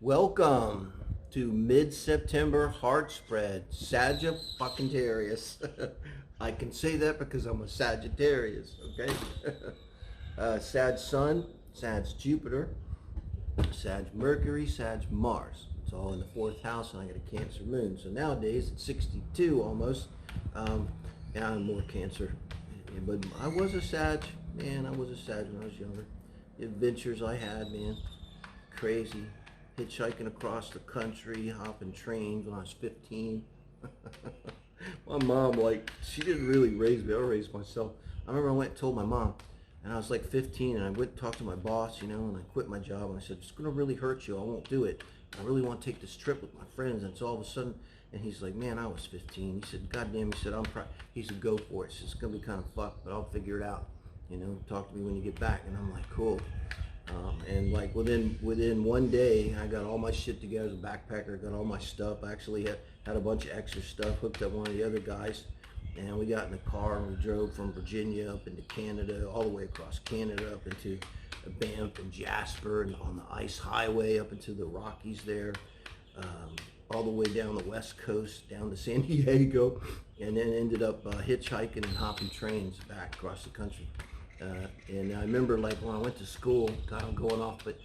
Welcome to mid-September heart spread, Sagittarius. I can say that because I'm a Sagittarius, okay? Sag Sun, Sag Jupiter, Sag Mercury, Sag Mars. It's all in the fourth house, and I got a Cancer moon. So nowadays it's 62 almost. And I'm more Cancer. Yeah, but I was a Sag, man. I was a Sag when I was younger. The adventures I had, man, crazy. Hitchhiking across the country, hopping trains when I was 15. My mom, like, she didn't really raise me. I raised myself. I remember I went and told my mom, and I was like 15, and I went and talked to my boss, you know, and I quit my job, and I said, it's going to really hurt you. I won't do it. I really want to take this trip with my friends. And so all of a sudden, and he's like, man, I was 15. He said, God damn, he said, he said, go for it. He said, it's going to be kind of fucked, but I'll figure it out. You know, talk to me when you get back. And I'm like, cool. And like within one day, I got all my shit together as a backpacker, got all my stuff. I actually had a bunch of extra stuff, hooked up one of the other guys, and we got in the car and we drove from Virginia up into Canada, all the way across Canada up into Banff and Jasper, and on the ice highway up into the Rockies there, all the way down the west coast, down to San Diego, and then ended up hitchhiking and hopping trains back across the country. And I remember, like, when I went to school, God, I'm going off, but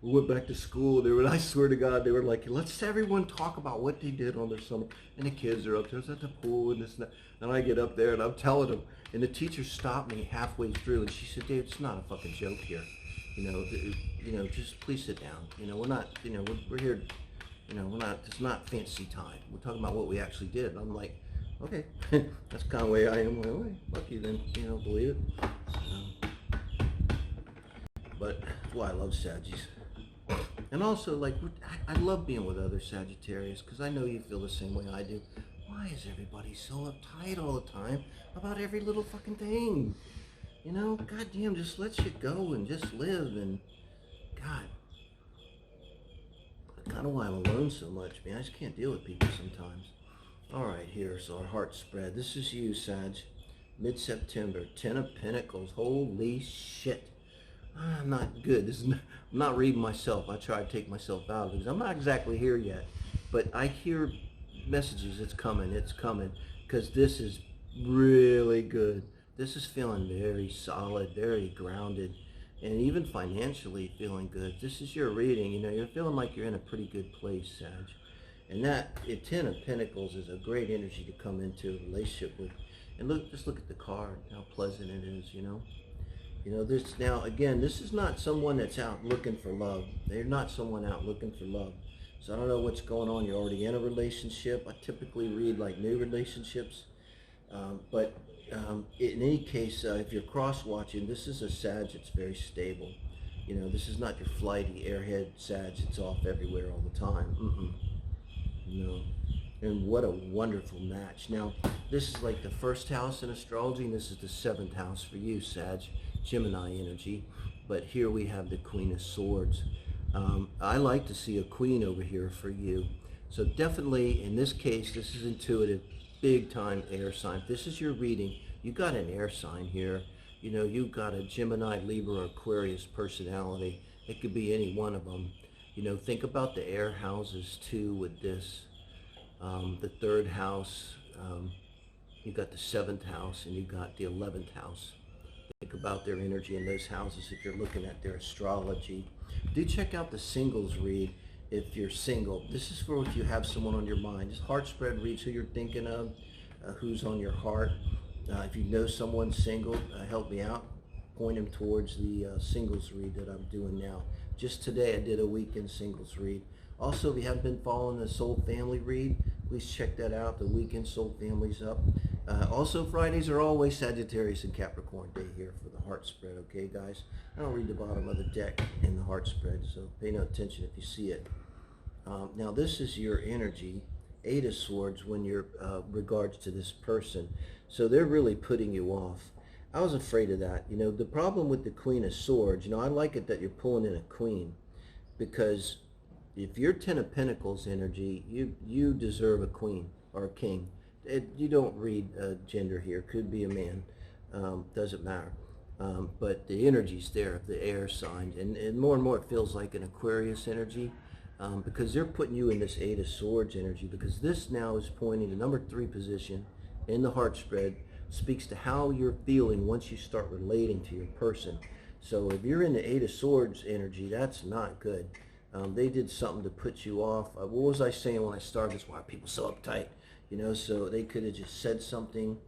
we went back to school. I swear to God, they were like, let's everyone talk about what they did on their summer. And the kids are up there, it's at the pool and this and that. And I get up there and I'm telling them, and the teacher stopped me halfway through and she said, Dave, it's not a fucking joke here. You know, just please sit down. You know, we're not, you know, we're here, you know, it's not fancy time. We're talking about what we actually did. And I'm like, okay, that's kind of the way I am. Well, fuck you then, you know, believe it. But that's why I love Saggies. And also, like, I love being with other Sagittarius because I know you feel the same way I do. Why is everybody so uptight all the time about every little fucking thing? You know, goddamn, just let shit go and just live. And God, that's kind of why I'm alone so much, man. I just can't deal with people sometimes. All right, here's our heart spread. This is you, Sag. Mid-September, 10 of Pentacles. Holy shit. I'm not good. I'm not reading myself. I try to take myself out because I'm not exactly here yet. But I hear messages. It's coming. It's coming. Because this is really good. This is feeling very solid, very grounded, and even financially feeling good. This is your reading. You know, you're feeling like you're in a pretty good place, Sag. And that 10 of Pentacles is a great energy to come into a relationship with. And look, just look at the card, how pleasant it is, you know. You know, this now, again, this is not someone that's out looking for love. They're not someone out looking for love. So I don't know what's going on. You're already in a relationship. I typically read like new relationships. But in any case, if you're cross-watching, this is a Sag that's very stable. You know, this is not your flighty airhead Sag that's off everywhere all the time. No. And what a wonderful match. Now, this is like the first house in astrology, and this is the seventh house for you, Sag, Gemini energy. But here we have the Queen of Swords. I like to see a queen over here for you. So definitely, in this case, this is intuitive, big time air sign. If this is your reading, you got an air sign here. You know, you got a Gemini, Libra, or Aquarius personality. It could be any one of them. You know, think about the air houses too with this. The third house, you got the seventh house, and you got the 11th house. Think about their energy in those houses if you're looking at their astrology. Do check out the singles read if you're single. This is for if you have someone on your mind. Just heart spread reads who you're thinking of, who's on your heart. If you know someone single, help me out. Point them towards the singles read that I'm doing now. Just today I did a weekend singles read. Also, if you haven't been following the Soul Family read, please check that out. The weekend Soul Family's up. Also, Fridays are always Sagittarius and Capricorn day here for the heart spread, okay, guys? I don't read the bottom of the deck in the heart spread, so pay no attention if you see it. Now, this is your energy, 8 of Swords, when you're regards to this person. So they're really putting you off. I was afraid of that. You know, the problem with the Queen of Swords, you know, I like it that you're pulling in a queen, because if you're 10 of Pentacles energy, you deserve a queen or a king. You don't read gender here. Could be a man. Doesn't matter. But the energy's there, the air sign. And more it feels like an Aquarius energy. because they're putting you in this Eight of Swords energy, because this now is pointing to number 3 position in the heart spread, speaks to how you're feeling once you start relating to your person. So if you're in the Eight of Swords energy, that's not good. They did something to put you off. What was I saying when I started this? Why are people so uptight? You know, so they could have just said something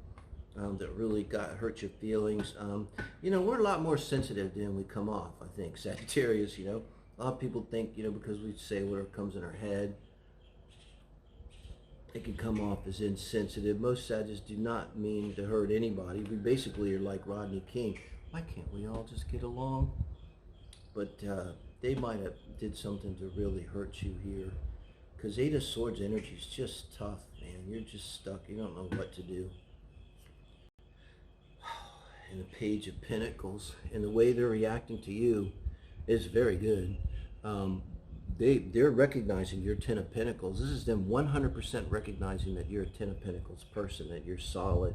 that really hurt your feelings. You know, we're a lot more sensitive than we come off, I think. Sagittarius, you know. A lot of people think, you know, because we say whatever comes in our head, it can come off as insensitive. Most Sagittarius do not mean to hurt anybody. We basically are like Rodney King. Why can't we all just get along? But they might have did something to really hurt you here. Because Eight of Swords energy is just tough, man. You're just stuck. You don't know what to do. And the Page of Pentacles, and the way they're reacting to you is very good. They're recognizing your Ten of Pentacles. This is them 100% recognizing that you're a Ten of Pentacles person, that you're solid.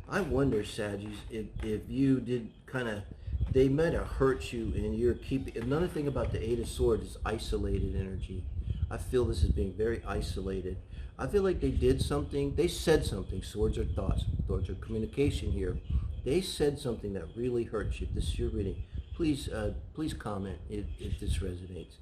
I wonder, Saggies, if you did kind of, they might have hurt you, and you're keeping, another thing about the Eight of Swords is isolated energy. I feel this as being very isolated. I feel like they did something, they said something. Swords are thoughts, thoughts are communication here. They said something that really hurts you. If this is your reading, please comment if this resonates.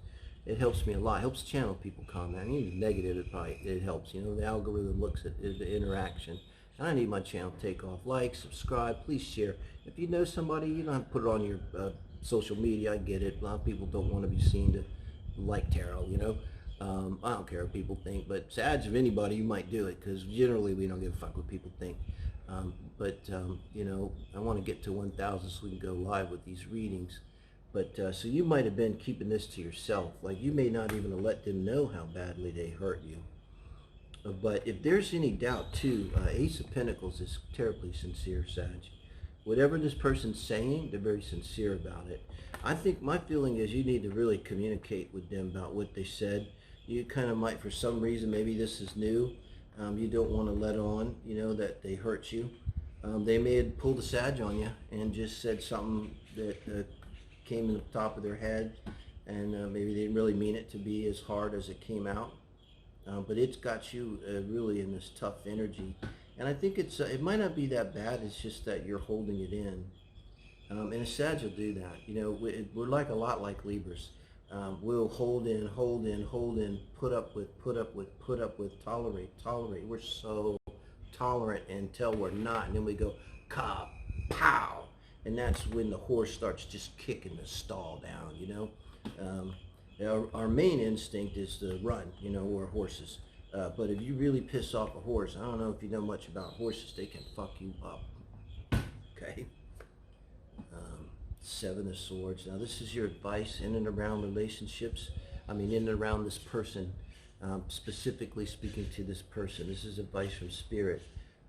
It helps me a lot. It helps channel people comment. I need negative, it helps. You know, the algorithm looks at the interaction. And I need my channel to take off. Like, subscribe, please share. If you know somebody, you don't have to put it on your social media. I get it. A lot of people don't want to be seen to like tarot, you know. I don't care what people think, but Sag, if anybody, you might do it, because generally we don't give a fuck what people think. You know, I want to get to 1,000 so we can go live with these readings. But so you might have been keeping this to yourself. Like, you may not even have let them know how badly they hurt you. But if there's any doubt too, Ace of Pentacles is terribly sincere, Sag. Whatever this person's saying, they're very sincere about it. I think my feeling is you need to really communicate with them about what they said. You kind of might, for some reason, maybe this is new. You don't want to let on, you know, that they hurt you. They may have pulled a Sag on you and just said something that came in the top of their head, and maybe they didn't really mean it to be as hard as it came out. But it's got you really in this tough energy. And I think it might not be that bad, it's just that you're holding it in. And a Sag will do that. You know, we're like a lot like Libras. We'll hold in, put up with, tolerate. We're so tolerant until we're not. And then we go, ka, pow. And that's when the horse starts just kicking the stall down, you know. Our main instinct is to run, you know, we're horses. But if you really piss off a horse, I don't know if you know much about horses, they can fuck you up. Okay? Seven of Swords. Now this is your advice in and around relationships. I mean, in and around this person, specifically speaking to this person. This is advice from Spirit.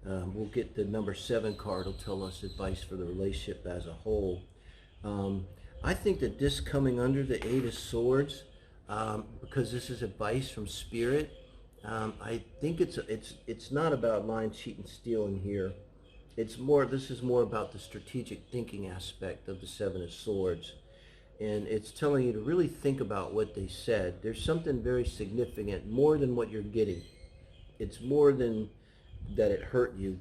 We'll get the number 7 card. Will tell us advice for the relationship as a whole. I think that this coming under the Eight of Swords, because this is advice from Spirit, I think it's not about lying, cheat, and stealing here. This is more about the strategic thinking aspect of the Seven of Swords. And it's telling you to really think about what they said. There's something very significant, more than what you're getting. It's more than that it hurt you.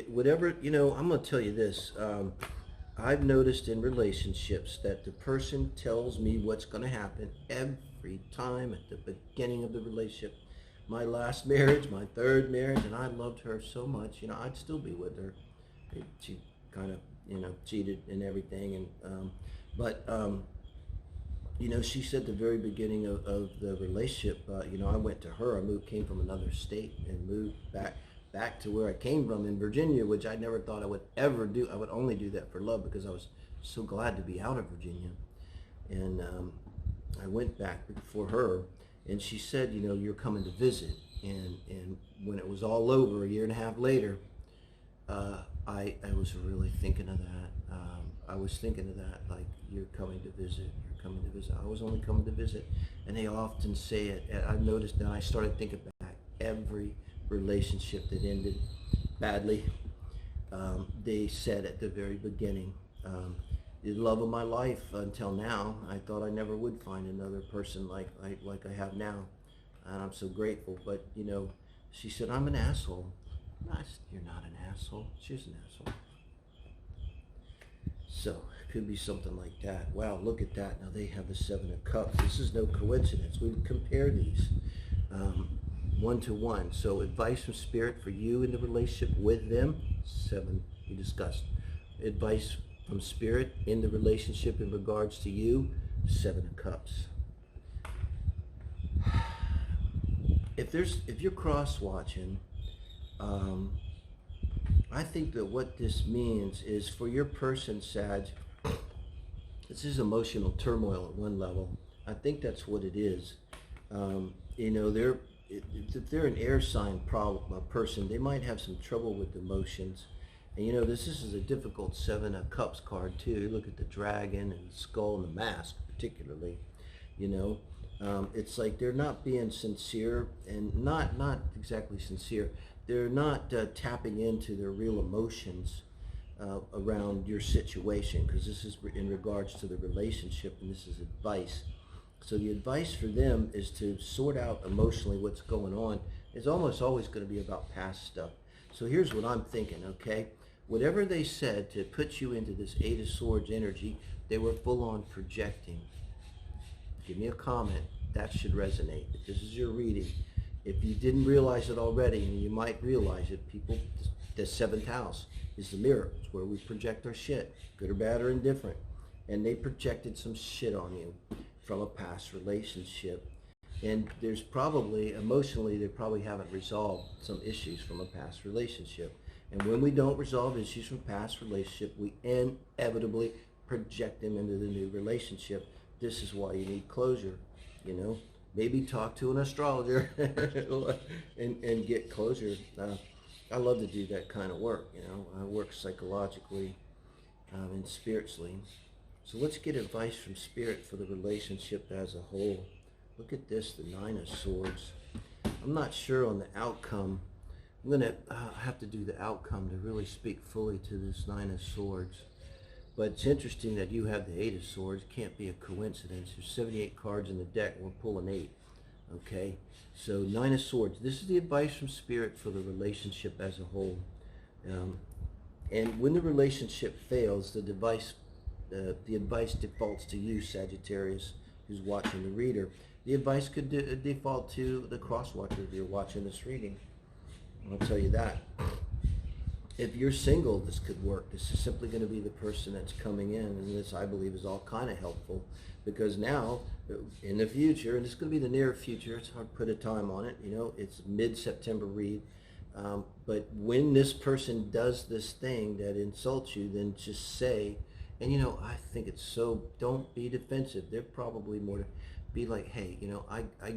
Whatever, you know, I'm going to tell you this. I've noticed in relationships that the person tells me what's going to happen every time at the beginning of the relationship. My last marriage, my third marriage, and I loved her so much, you know, I'd still be with her. She kind of, you know, cheated and everything, and you know, she said at the very beginning of the relationship, you know, I went to her. Came from another state and moved back to where I came from in Virginia, which I never thought I would ever do. I would only do that for love, because I was so glad to be out of Virginia. And I went back for her, and she said, you know, you're coming to visit. And when it was all over, a year and a half later, I was really thinking of that. I was thinking of that, like, you're coming to visit, you're coming to visit. I was only coming to visit. And they often say it. And I've noticed that I started thinking back. Every relationship that ended badly, they said at the very beginning, the love of my life until now. I thought I never would find another person like I have now, and I'm so grateful. But you know, she said, I'm an asshole. You're not an asshole. She's an asshole. So it could be something like that. Wow, look at that. Now they have the Seven of Cups. This is no coincidence. We compare these one to one. So advice from Spirit for you in the relationship with them. 7, we discussed. Advice from Spirit in the relationship in regards to you. 7 of Cups. If you're cross watching, I think that what this means is for your person, Sag, this is emotional turmoil at one level. I think that's what it is. You know, if they're an air sign person, they might have some trouble with emotions. And you know, this is a difficult 7 of Cups card too. You look at the dragon and the skull and the mask particularly, you know. It's like they're not being sincere, and not exactly sincere. They're not tapping into their real emotions around your situation, because this is in regards to the relationship, and this is advice. So the advice for them is to sort out emotionally what's going on. It's almost always going to be about past stuff. So here's what I'm thinking, okay? Whatever they said to put you into this 8 of Swords energy, they were full on projecting. Give me a comment. That should resonate. If this is your reading, if you didn't realize it already, and you might realize it, people, the 7th house is the mirror. It's where we project our shit, good or bad or indifferent. And they projected some shit on you from a past relationship. And there's probably, emotionally, they probably haven't resolved some issues from a past relationship. And when we don't resolve issues from past relationship, we inevitably project them into the new relationship. This is why you need closure, you know. Maybe talk to an astrologer and get closure. I love to do that kind of work, you know. I work psychologically and spiritually. So let's get advice from Spirit for the relationship as a whole. Look at this, the 9 of Swords. I'm not sure on the outcome. I'm going to have to do the outcome to really speak fully to this 9 of Swords. But it's interesting that you have the 8 of Swords. It can't be a coincidence. There's 78 cards in the deck. We're pulling 8. Okay? So 9 of Swords. This is the advice from Spirit for the relationship as a whole. And when the relationship fails, the advice defaults to you, Sagittarius, who's watching the reader. The advice could default to the cross-watcher if you're watching this reading. I'll tell you that. If you're single, this could work. This is simply going to be the person that's coming in, and this, I believe, is all kind of helpful, because now, in the future, and it's going to be the near future, it's hard to put a time on it, you know, it's mid-September read, but when this person does this thing that insults you, then just say, and you know, I think it's so, don't be defensive. They're probably more to be like, hey, you know, I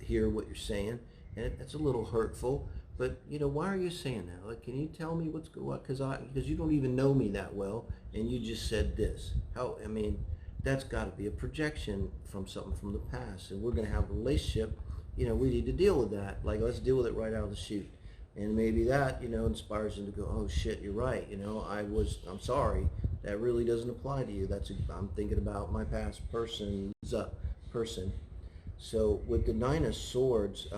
hear what you're saying, and it's a little hurtful, but you know, why are you saying that? Like, can you tell me what's going on? Because you don't even know me that well, and you just said this. How? I mean, that's got to be a projection from something from the past, and we're going to have a relationship. You know, we need to deal with that. Like, let's deal with it right out of the chute. And maybe that, you know, inspires them to go, oh shit, you're right. You know, I'm sorry. That really doesn't apply to you. I'm thinking about my past person. So with the 9 of Swords,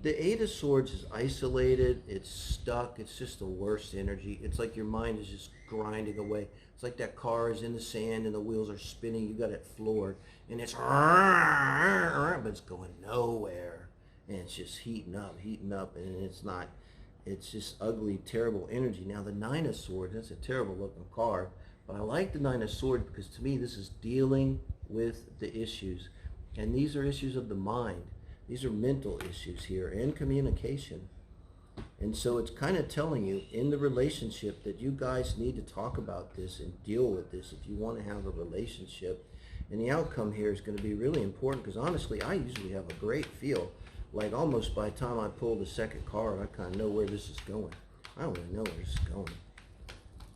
the 8 of Swords is isolated, it's stuck, it's just the worst energy. It's like your mind is just grinding away. It's like that car is in the sand and the wheels are spinning, you got it floored, and it's, but it's going nowhere. And it's just heating up, and it's just ugly, terrible energy. Now the 9 of Swords, that's a terrible looking card, but I like the 9 of Swords because to me this is dealing with the issues. And these are issues of the mind. These are mental issues here and communication. And so it's kind of telling you in the relationship that you guys need to talk about this and deal with this if you want to have a relationship. And the outcome here is going to be really important, because honestly, I usually have a great feel. Like almost by the time I pull the second card, I kind of know where this is going. I don't really know where this is going.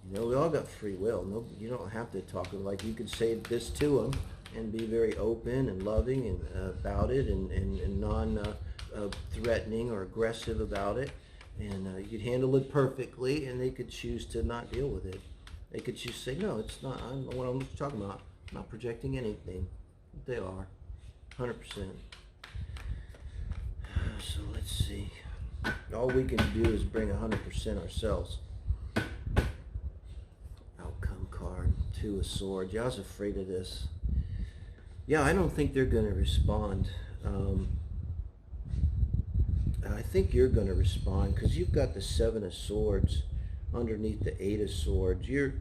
You know, we all got free will. No, you don't have to talk. Like, you could say this to them and be very open and loving and about it, and non-threatening or aggressive about it. And you could handle it perfectly, and they could choose to not deal with it. They could just say, no, it's not. I don't know what I'm talking about. I'm not projecting anything. They are. 100%. So let's see. All we can do is bring 100% ourselves. Outcome card. Two of Swords. Yeah, I was afraid of this. Yeah, I don't think they're going to respond. I think you're going to respond because you've got the Seven of Swords underneath the Eight of Swords. You're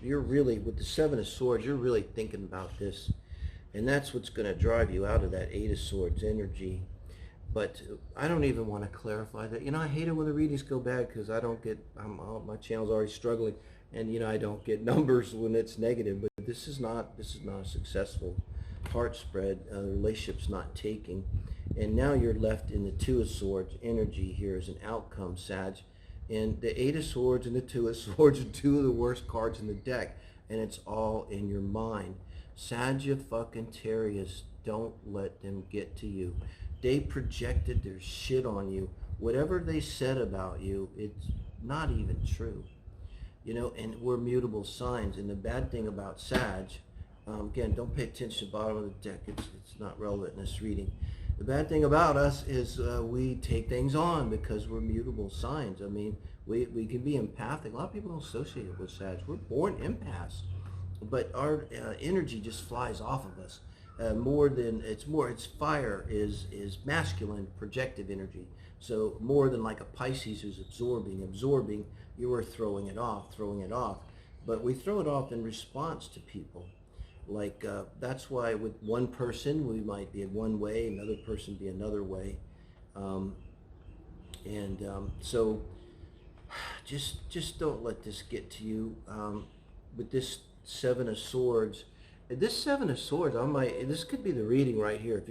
really, with the Seven of Swords, you're really thinking about this, and that's what's going to drive you out of that Eight of Swords energy. But I don't even want to clarify that. You know, I hate it when the readings go bad because I don't get, my channel's already struggling, and you know, I don't get numbers when it's negative. But this is not a successful heart spread. The relationship's not taking, and now you're left in the Two of Swords energy here as an outcome, Sag. And the Eight of Swords and the Two of Swords are two of the worst cards in the deck, and it's all in your mind. Sagittarius, don't let them get to you. They projected their shit on you. Whatever they said about you, it's not even true. You know, and we're mutable signs. And the bad thing about Sag, again, don't pay attention to the bottom of the deck. It's not relevant in this reading. The bad thing about us is we take things on because we're mutable signs. I mean, we can be empathic. A lot of people don't associate it with Sag. We're born empaths, but our energy just flies off of us. It's fire is masculine projective energy. So more than like a Pisces who's absorbing, you are throwing it off. But we throw it off in response to people. Like, that's why with one person, we might be in one way, another person be another way. So just don't let this get to you. With this Seven of Swords, this Seven of Swords, this could be the reading right here.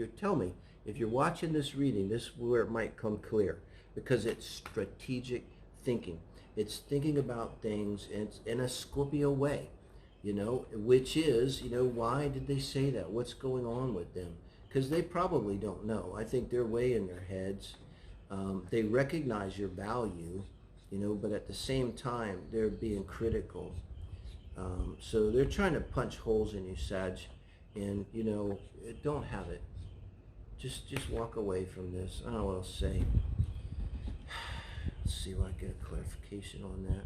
If you're watching this reading, this is where it might come clear, because it's strategic thinking. It's thinking about things, and it's in a Scorpio way. You know, which is, you know, why did they say that? What's going on with them? Because they probably don't know. I think they're way in their heads. They recognize your value, you know, but at the same time, they're being critical. So they're trying to punch holes in you, Sag, and, you know, don't have it. Just walk away from this. I don't know what else to say. Let's see if I get a clarification on that.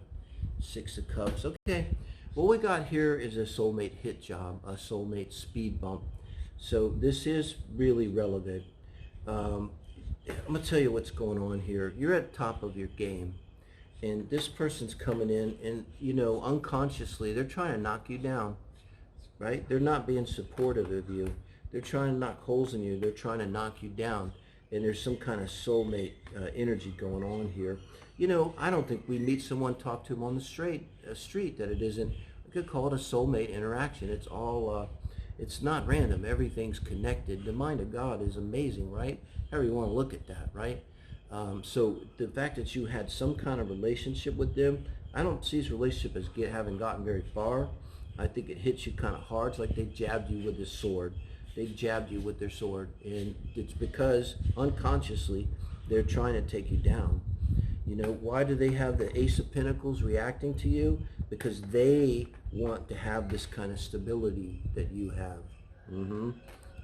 Six of Cups. Okay. What we got here is a soulmate hit job, a soulmate speed bump. So this is really relevant. I'm going to tell you what's going on here. You're at the top of your game, and this person's coming in, and, you know, unconsciously, they're trying to knock you down, right? They're not being supportive of you. They're trying to knock holes in you. They're trying to knock you down, and there's some kind of soulmate energy going on here. You know, I don't think we meet someone, talk to them on the street that it isn't. We could call it a soulmate interaction. It's all, it's not random. Everything's connected. The mind of God is amazing, right? However you want to look at that, right? So the fact that you had some kind of relationship with them, I don't see this relationship as having gotten very far. I think it hits you kind of hard. It's like they jabbed you with this sword. They jabbed you with their sword, and it's because unconsciously they're trying to take you down. You know, why do they have the Ace of Pentacles reacting to you? Because they want to have this kind of stability that you have. And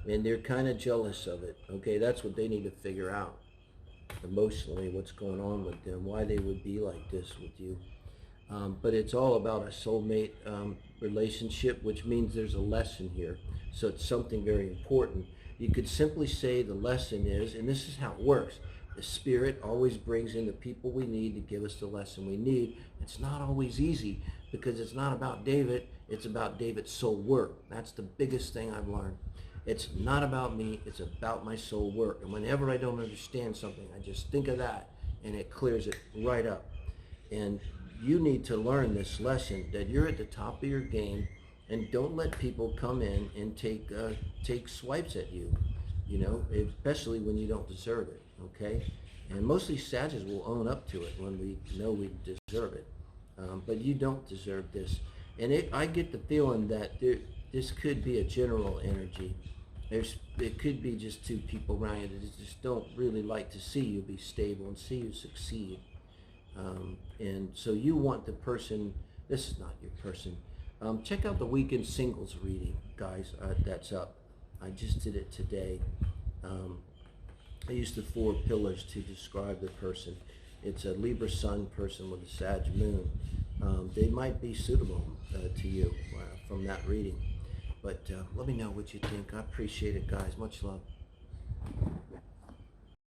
they're kind of jealous of it. Okay, that's what they need to figure out emotionally, what's going on with them, why they would be like this with you. But it's all about a soulmate relationship, which means there's a lesson here. So it's something very important. You could simply say the lesson is, and this is how it works, the Spirit always brings in the people we need to give us the lesson we need. It's not always easy, because it's not about David, it's about David's soul work. That's the biggest thing I've learned. It's not about me, it's about my soul work. And whenever I don't understand something, I just think of that, and it clears it right up. And you need to learn this lesson, that you're at the top of your game, and don't let people come in and take swipes at you, you know, especially when you don't deserve it, okay? And mostly Sagittarius will own up to it when we know we deserve it. But you don't deserve this. And I get the feeling that this could be a general energy. It could be just two people around you that just don't really like to see you be stable and see you succeed. And so you want the person This is not your person. Check out the weekend singles reading, guys. That's up. I just did it today. I used the 4 pillars to describe the person. It's a Libra Sun person with a Sag Moon. They might be suitable to you from that reading. But let me know what you think. I appreciate it, guys. Much love.